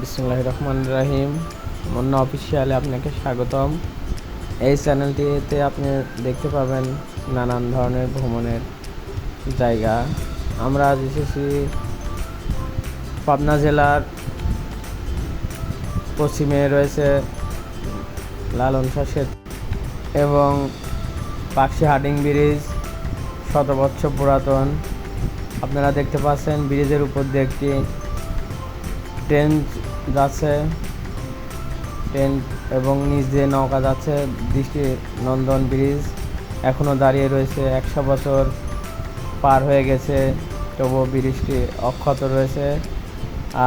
বিসমিল্লাহির রহমানির রহিম। মুন্না অফিসিয়ালে আপনাকে স্বাগতম। এই চ্যানেলটিতে আপনি দেখতে পাবেন নানান ধরনের ভ্রমণের জায়গা। আমরা আজ এসেছি পাবনা জেলার পশ্চিমে রয়েছে লালন শাহ সেতু এবং পাকশি হাডিং ব্রিজ, ১৭ বছর পুরাতন। আপনারা দেখতে পাচ্ছেন ব্রিজের উপর দিয়ে একটি ট্রেন যাচ্ছে, ট্রেন এবং নিচ দিয়ে নৌকা যাচ্ছে। দৃষ্টি নন্দন ব্রিজ এখনও দাঁড়িয়ে রয়েছে, ১০০ বছর পার হয়ে গেছে, তবুও ব্রিজটি অক্ষত রয়েছে।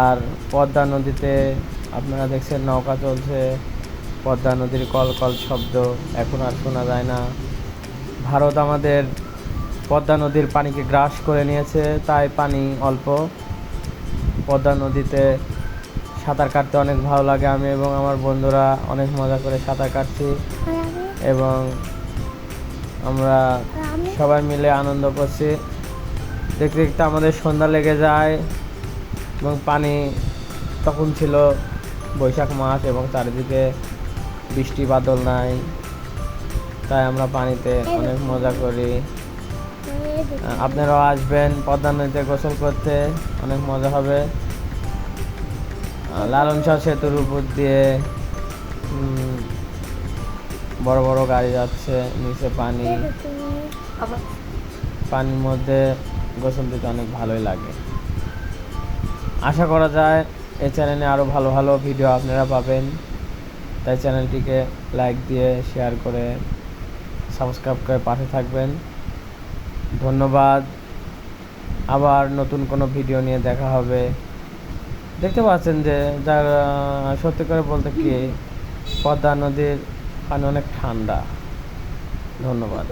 আর পদ্মা নদীতে আপনারা দেখছেন নৌকা চলছে, পদ্মা নদীর কলকল শব্দ এখন আর শোনা যায় না। ভারত আমাদের পদ্মা নদীর পানিকে গ্রাস করে নিয়েছে, তাই পানি অল্প। পদ্মা নদীতে সাঁতার কাটতে অনেক ভালো লাগে। আমি এবং আমার বন্ধুরা অনেক মজা করে সাঁতার কাটছি এবং আমরা সবাই মিলে আনন্দ করছি। দেখতে দেখতে আমাদের সন্ধ্যা লেগে যায় এবং পানি তখন ছিল বৈশাখ মাস এবং চারিদিকে বৃষ্টি বাদল নাই, তাই আমরা পানিতে অনেক মজা করি। আপনারাও আসবেন পদ্মা নদীতে গোসল করতে, অনেক মজা হবে। লালন শাহ সেতুর উপর দিয়ে বড় বড় গাড়ি যাচ্ছে, নিচে পানি, পানির মধ্যে গোসল দিতে অনেক ভালোই লাগে। আশা করা যায় এই চ্যানেলে আরও ভালো ভালো ভিডিও আপনারা পাবেন, তাই চ্যানেলটিকে লাইক দিয়ে শেয়ার করে সাবস্ক্রাইব করে পাশে থাকবেন। ধন্যবাদ। আবার নতুন কোনো ভিডিও নিয়ে দেখা হবে। দেখতে পাচ্ছেন যে যারা সত্যি করে বলতে কি পদ্মা নদীর পানি অনেক ঠান্ডা। ধন্যবাদ।